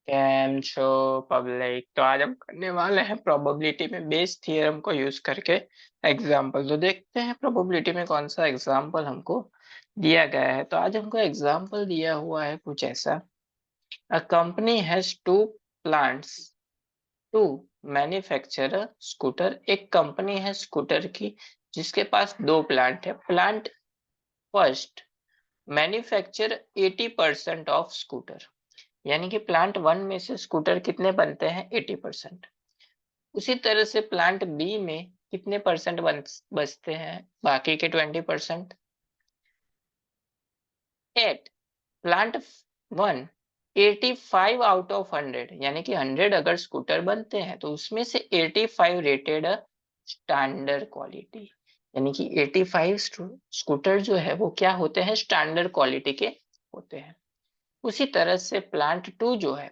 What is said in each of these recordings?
Cam show public. तो आज हम करने वाले हैं प्रोबेबिलिटी में बेस थ्योरम को यूज करके एग्जाम्पल। तो देखते हैं प्रोबेबिलिटी में कौन सा एग्जाम्पल हमको दिया गया है। तो आज हमको एग्जाम्पल दिया हुआ है कुछ ऐसा। A company has two plants to manufacture a scooter. एक कंपनी है स्कूटर की जिसके पास दो प्लांट है। Plant first manufacture 80% of scooter, यानी कि प्लांट वन में से स्कूटर कितने बनते हैं 80%। उसी तरह से प्लांट बी में कितने परसेंट बचते हैं बाकी के 20%। At plant one 85 out of 100, यानी कि 100 अगर स्कूटर बनते हैं तो उसमें से 85 रेटेड स्टैंडर्ड क्वालिटी, यानी कि 85 स्कूटर जो है वो क्या होते हैं, स्टैंडर्ड क्वालिटी के होते हैं। उसी तरह से प्लांट टू जो है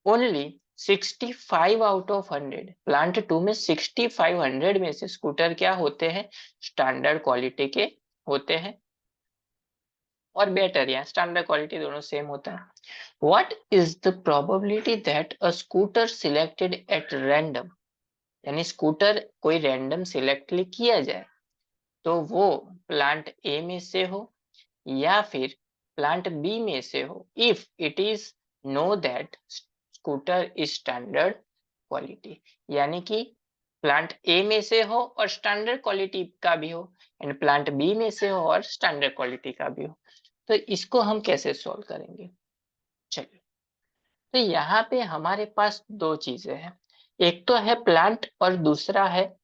only 65 out of 100, plant two में 65 100 में से स्कूटर क्या होते हैं, स्टैंडर्ड क्वालिटी के होते हैं। और बेटर या स्टैंडर्ड क्वालिटी दोनों सेम होता है। What is the probability that a scooter selected at random, यानी स्कूटर कोई रैंडम सिलेक्ट किया जाए तो वो प्लांट ए में से हो या फिर प्लांट बी में से हो, if it is know that scooter is standard quality, यानी कि प्लांट ए में से हो और स्टैंडर्ड क्वालिटी का भी हो एंड प्लांट बी में से हो और स्टैंडर्ड क्वालिटी का भी हो। तो इसको हम कैसे सॉल्व करेंगे, चलिए। तो यहाँ पे हमारे पास दो चीजें हैं, एक तो है प्लांट और दूसरा है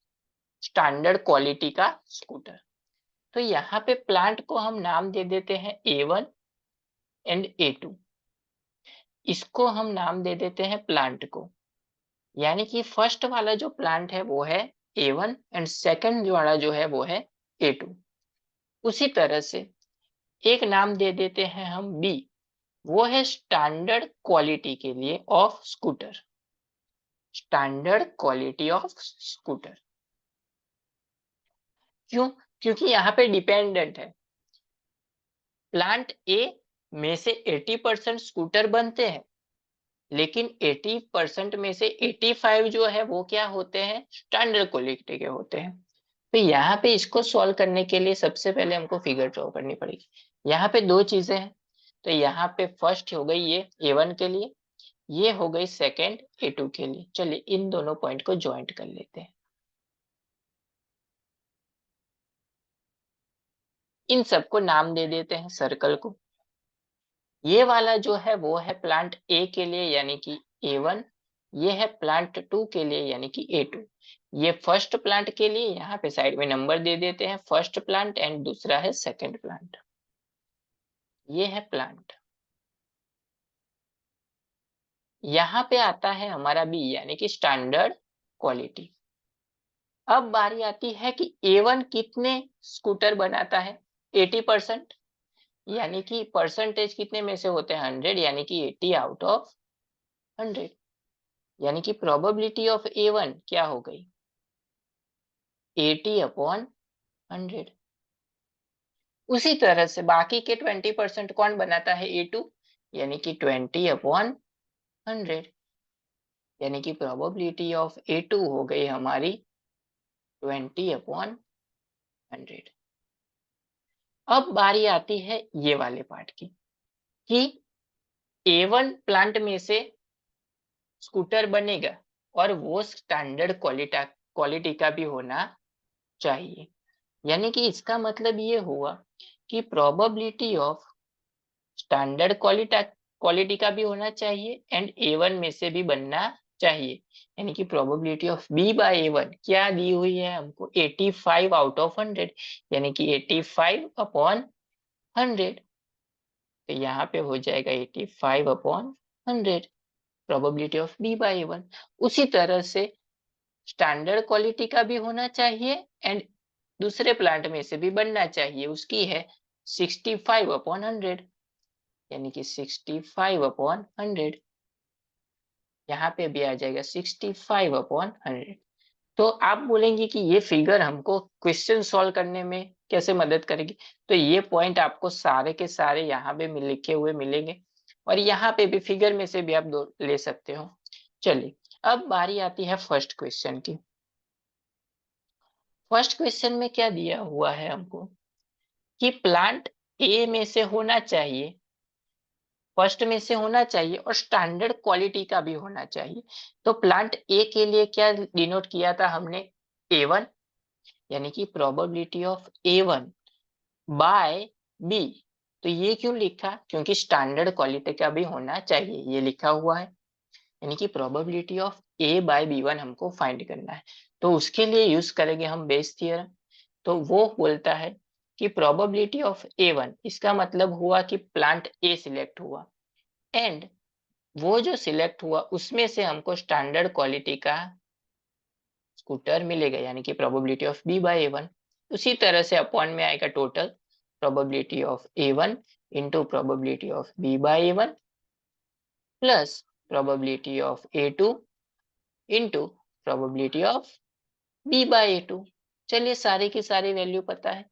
स्टैंडर्ड क्वालिटी का स्कूटर। तो यहाँ पे प्लांट को हम नाम दे देते हैं A1 एंड A2, इसको हम नाम दे देते हैं प्लांट को, यानी कि फर्स्ट वाला जो प्लांट है वो है A1 एंड सेकंड वाला जो है वो है A2। उसी तरह से एक नाम दे देते हैं हम B, वो है स्टैंडर्ड क्वालिटी के लिए of scooter, standard quality of scooter. क्यों? क्योंकि यहाँ पे डिपेंडेंट है, प्लांट ए में से 80% स्कूटर बनते हैं लेकिन 80% में से 85 जो है वो क्या होते हैं, स्टैंडर्ड क्वालिटी के होते हैं। तो यहाँ पे इसको सॉल्व करने के लिए सबसे पहले हमको फिगर ड्रॉ करनी पड़ेगी। यहाँ पे दो चीजें हैं, तो यहाँ पे फर्स्ट हो गई ये A1 के लिए, ये हो गई सेकंड A2 के लिए। चलिए इन दोनों पॉइंट को ज्वाइंट कर लेते हैं, इन सबको नाम दे देते हैं सर्कल को। ये वाला जो है वो है प्लांट ए के लिए यानी कि A1, ये है प्लांट 2 के लिए यानी कि A2। ये फर्स्ट प्लांट के लिए यहाँ पे साइड में नंबर दे देते हैं, फर्स्ट प्लांट एंड दूसरा है सेकंड प्लांट। ये है प्लांट। यहाँ पे आता है हमारा बी यानी कि स्टैंडर्ड क्वालिटी। अब बारी आती है कि A1 कितने स्कूटर बनाता है, 80%, यानी कि परसेंटेज कितने में से होते हैं 100, यानी कि 80 आउट ऑफ 100, यानी कि प्रोबेबिलिटी ऑफ A1 क्या हो गई, 80/100। उसी तरह से बाकी के 20% कौन बनाता है, A2, यानी कि 20/100, यानी कि प्रोबेबिलिटी ऑफ A2 हो गई हमारी 20/100। अब बारी आती है ये वाले पार्ट की कि A1 प्लांट में से स्कूटर बनेगा और वो स्टैंडर्ड क्वालिटी का भी होना चाहिए, यानी कि इसका मतलब ये हुआ कि प्रोबेबिलिटी ऑफ स्टैंडर्ड क्वालिटी का भी होना चाहिए एंड A1 में से भी बनना चाहिए, यानी कि probability of B by A1 क्या दी हुई है हमको, 85 आउट ऑफ 100, यानी कि 85/100। तो यहाँ पे हो जाएगा 85/100 probability of B by A1। उसी तरह से स्टैंडर्ड क्वालिटी का भी होना चाहिए एंड दूसरे प्लांट में से भी बनना चाहिए, उसकी है 65/100, यानी कि 65/100, यहाँ पे भी आ जाएगा 65/100। तो आप बोलेंगे कि ये फिगर हमको क्वेश्चन सॉल्व करने में कैसे मदद करेगी, तो ये पॉइंट आपको सारे के सारे यहाँ पे लिखे हुए मिलेंगे और यहाँ पे भी फिगर में से भी आप दो ले सकते हो। चलिए अब बारी आती है फर्स्ट क्वेश्चन की। फर्स्ट क्वेश्चन में क्या दिया हुआ है हमको कि प्लांट ए में से होना चाहिए, फर्स्ट में से होना चाहिए और स्टैंडर्ड क्वालिटी का भी होना चाहिए। तो प्लांट ए के लिए क्या डिनोट किया था हमने, A1, यानी कि probability of A1 bye B. तो ये क्यों लिखा, क्योंकि स्टैंडर्ड क्वालिटी का भी होना चाहिए, ये लिखा हुआ है। यानी कि probability of A bye B1 हमको फाइंड करना है। तो उसके लिए यूज करेंगे हम बेस थ्योरम। तो वो बोलता है कि प्रोबेबिलिटी ऑफ A1, इसका मतलब हुआ कि प्लांट ए सिलेक्ट हुआ, एंड वो जो सिलेक्ट हुआ उसमें से हमको स्टैंडर्ड क्वालिटी का स्कूटर मिलेगा, यानी कि probability of B by A1। उसी तरह से अपॉन में आएगा total probability of A1 into probability of B by A1 plus probability of A2 into probability of B by A2। चलिए सारी की सारी वैल्यू पता है।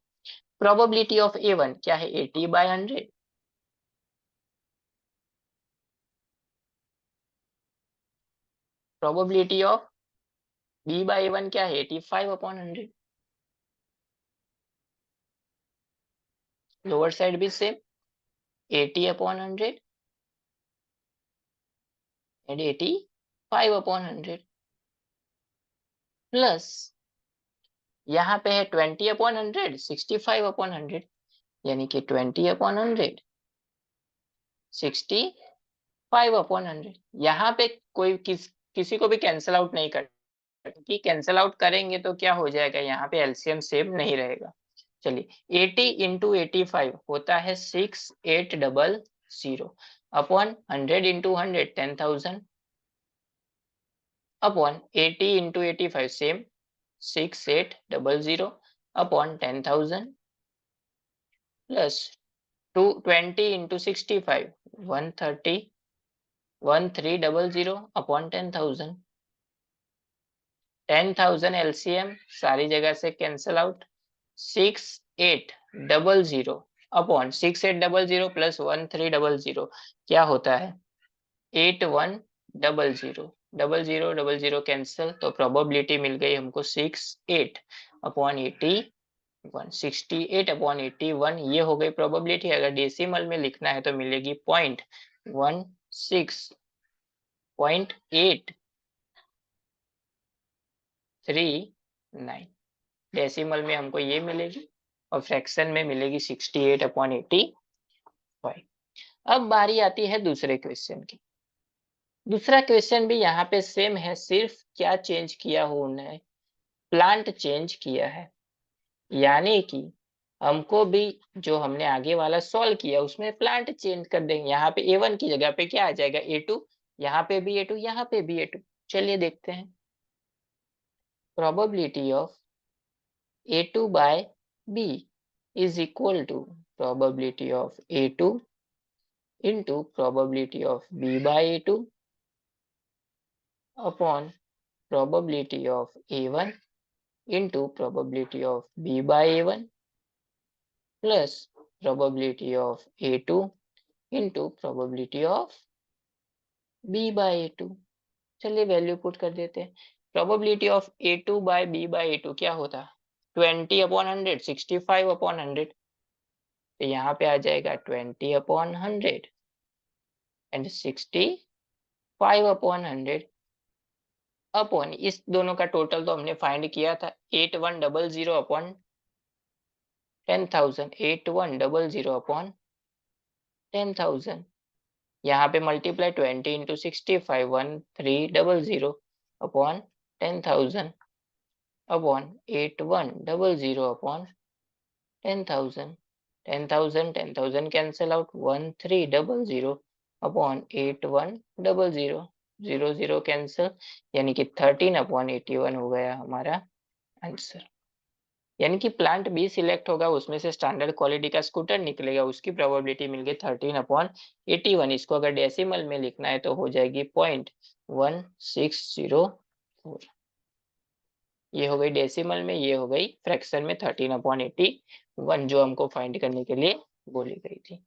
प्रोबेबिलिटी ऑफ A1 क्या है, 80 by 100। Probability of B by A1 क्या है, 85 अपॉन 100। लोअर साइड भी same, 80 upon 100 and 85 upon 100 plus यहाँ पे है 20 अपॉन 100, 65 अपॉन 100, यानी कि 20 अपॉन 100, 65 अपॉन 100। यहाँ पे कोई किसी को भी कैंसिल आउट नहीं कर, कि कैंसिल आउट करेंगे तो क्या हो जाएगा, यहाँ पे एलसीएम सेम नहीं रहेगा। चलिए 80 इंटू 85 होता है 6800 upon 100 into 100 10,000 upon 80 into 85 same 6800 upon 10,000 plus 220 into 65 130 1300 upon 10,000। 10,000 LCM सारी जगह से कैंसल आउट, 6800 अपॉन 6800 प्लस 1300 क्या होता है, 8100। डबल जीरो कैंसिल, तो प्रोबेबिलिटी मिल गई हमको 68 अपॉन 81, 68/81 ये हो गई प्रोबेबिलिटी। अगर डेसिमल में लिखना है तो मिलेगी 0.16.839। डेसिमल में हमको ये मिलेगी और फ्रैक्शन में मिलेगी 68/85। अब बारी आती है दूसरे क्वेश्चन की। दूसरा क्वेश्चन भी यहाँ पे सेम है, सिर्फ क्या चेंज किया हो उन्हें, प्लांट चेंज किया है। यानी कि हमको भी जो हमने आगे वाला सॉल्व किया उसमें प्लांट चेंज कर देंगे। यहाँ पे A1 की जगह पे क्या आ जाएगा, A2, यहाँ पे भी A2, यहाँ पे भी A2। चलिए देखते हैं। Probability of A2 by B is equal to probability of A2 into probability of B by A2 upon probability of A1 into probability of B by A1 plus probability of A2 into probability of B by A2। चलिए value put कर देते हैं। Probability of A2 by B by A2 क्या होता है, 20 upon 100, 65 upon 100। तो यहाँ पे आ जाएगा 20 अपॉन 100 एंड 65 अपॉन 100 अपॉन इस दोनों का टोटल तो हमने फाइंड किया था 8100 अपॉन 10,000, 8100 अपॉन 10,000। यहाँ पे multiply 20 into 65 1300 upon 10,000 upon 8100 upon 10,000। 10,000 cancel out, 1300 upon 8100 0 cancel, यानी कि 13/81 हो गया हमारा आंसर। यानी कि प्लांट बी सिलेक्ट होगा, उसमें से स्टैंडर्ड क्वालिटी का स्कूटर निकलेगा, उसकी प्रोबेबिलिटी मिल गई 13/81। इसको अगर डेसिमल में लिखना है तो हो जाएगी 0.1604। ये हो गई डेसिमल में, ये हो गई फ्रैक्शन में 13/81 जो हमको फाइंड करने के लिए बोली गई थी।